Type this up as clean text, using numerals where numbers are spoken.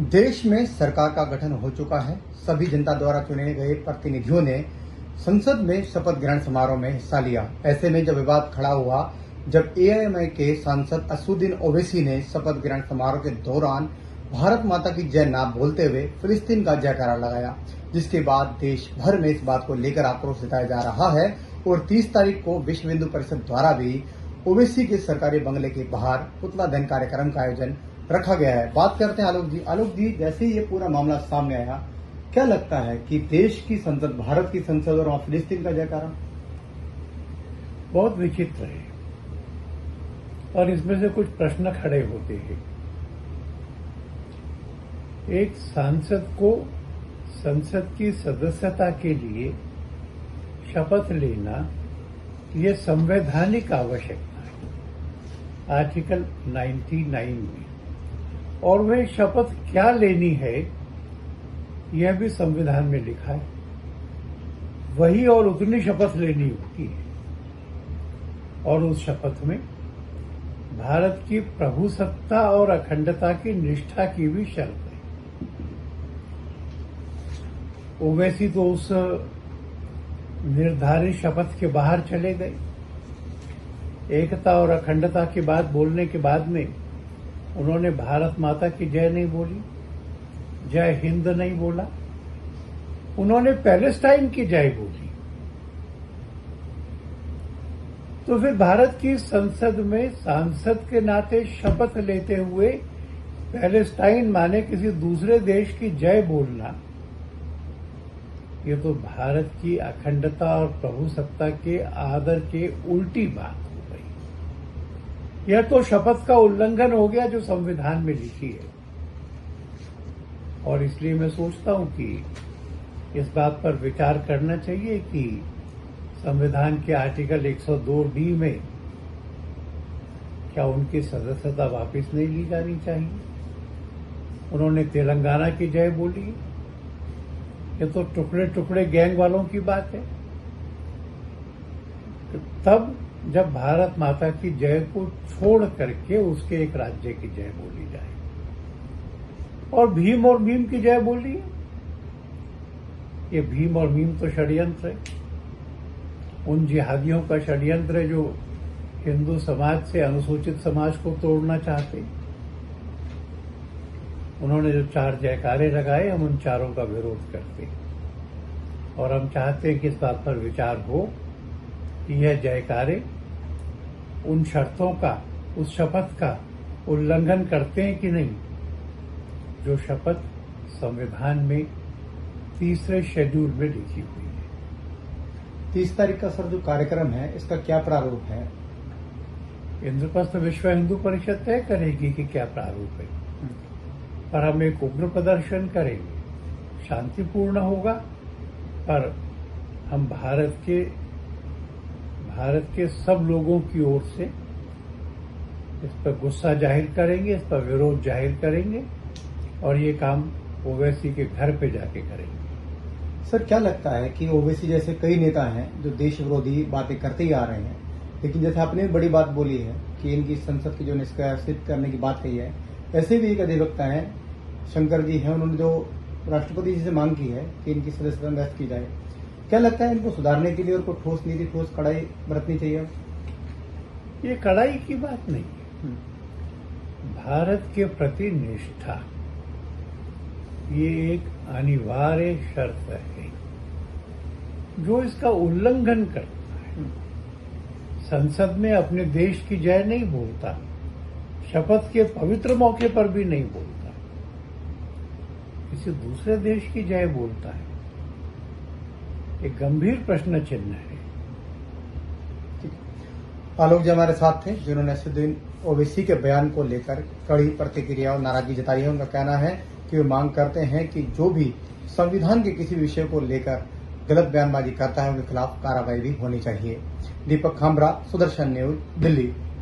देश में सरकार का गठन हो चुका है। सभी जनता द्वारा चुने गए प्रतिनिधियों ने संसद में शपथ ग्रहण समारोह में हिस्सा लिया। ऐसे में जब विवाद खड़ा हुआ, जब एआईएमआई के सांसद असदुद्दीन ओवैसी ने शपथ ग्रहण समारोह के दौरान भारत माता की जय ना बोलते हुए फिलिस्तीन का जयकारा लगाया, जिसके बाद देश भर में इस बात को लेकर आक्रोश जताया जा रहा है और 30 तारीख को विश्व हिंदू परिषद द्वारा भी ओवैसी के सरकारी बंगले के बाहर पुतला दहन कार्यक्रम का आयोजन रखा गया है। बात करते हैं आलोक जी, जैसे ही ये पूरा मामला सामने आया, क्या लगता है कि देश की संसद, भारत की संसद और वहां फिलिस्तीन का जयकारा बहुत विचित्र है और इसमें से कुछ प्रश्न खड़े होते हैं। एक सांसद को संसद की सदस्यता के लिए शपथ लेना यह संवैधानिक आवश्यकता है आर्टिकल 99 में, और वह शपथ क्या लेनी है यह भी संविधान में लिखा है। वही और उतनी शपथ लेनी होती है और उस शपथ में भारत की प्रभुसत्ता और अखंडता की निष्ठा की भी शर्त है। ओवैसी तो उस निर्धारित शपथ के बाहर चले गए। एकता और अखंडता की बात बोलने के बाद में उन्होंने भारत माता की जय नहीं बोली, जय हिंद नहीं बोला, उन्होंने पैलेस्टाइन की जय बोली। तो फिर भारत की संसद में सांसद के नाते शपथ लेते हुए पैलेस्टाइन माने किसी दूसरे देश की जय बोलना, ये तो भारत की अखंडता और प्रभुसत्ता के आदर के उल्टी बात हो गई। यह तो शपथ का उल्लंघन हो गया जो संविधान में लिखी है। और इसलिए मैं सोचता हूं कि इस बात पर विचार करना चाहिए कि संविधान के आर्टिकल 102D में क्या उनकी सदस्यता वापस नहीं ली जानी चाहिए। उन्होंने तेलंगाना की जय बोली, ये तो टुकड़े टुकड़े गैंग वालों की बात है। तब जब भारत माता की जय को छोड़ करके उसके एक राज्य की जय बोली जाए, और भीम और मीम की जय बोली, ये भीम और मीम तो षड्यंत्र है, उन जिहादियों का षड्यंत्र है जो हिंदू समाज से अनुसूचित समाज को तोड़ना चाहते। उन्होंने जो 4 जयकारे लगाए, हम उन चारों का विरोध करते और हम चाहते हैं कि इस बात पर विचार हो कि यह जयकारे उन शर्तों का, उस शपथ का उल्लंघन करते हैं कि नहीं जो शपथ संविधान में 3रे शेड्यूल में लिखी हुई है। 30 तारीख का सर जो कार्यक्रम है, इसका क्या प्रारूप है? इंद्रप्रस्थ विश्व हिंदू परिषद तय करेगी कि क्या प्रारूप है, पर हम एक उग्र प्रदर्शन करेंगे, शांतिपूर्ण होगा, पर हम भारत के सब लोगों की ओर से इस पर गुस्सा जाहिर करेंगे, इस पर विरोध जाहिर करेंगे और ये काम ओवैसी के घर पे जाके करेंगे। सर, क्या लगता है कि ओवैसी जैसे कई नेता हैं जो देश विरोधी बातें करते ही आ रहे हैं, लेकिन जैसे आपने बड़ी बात बोली है कि इनकी संसद की जो निष्कासित करने की बात कही है, ऐसे भी एक अधिवक्ता है शंकर जी हैं, उन्होंने जो राष्ट्रपति जी से मांग की है कि इनकी सदस्यता नष्ट की जाए। क्या लगता है इनको सुधारने के लिए और कोई ठोस नीति, ठोस कड़ाई बरतनी चाहिए? ये कड़ाई की बात नहीं है, भारत के प्रति निष्ठा ये एक अनिवार्य शर्त है। जो इसका उल्लंघन करता है, संसद में अपने देश की जय नहीं बोलता, शपथ के पवित्र मौके पर भी नहीं बोलता, किसी दूसरे देश की जय बोलता है, एक गंभीर प्रश्न चिन्ह है। आलोक जी हमारे साथ थे, जिन्होंने असदुद्दीन ओवैसी के बयान को लेकर कड़ी प्रतिक्रिया और नाराजगी जताई है। उनका कहना है कि वे मांग करते हैं कि जो भी संविधान के किसी विषय को लेकर गलत बयानबाजी करता है, उनके खिलाफ कार्रवाई भी होनी चाहिए। दीपक खामरा, सुदर्शन न्यूज, दिल्ली।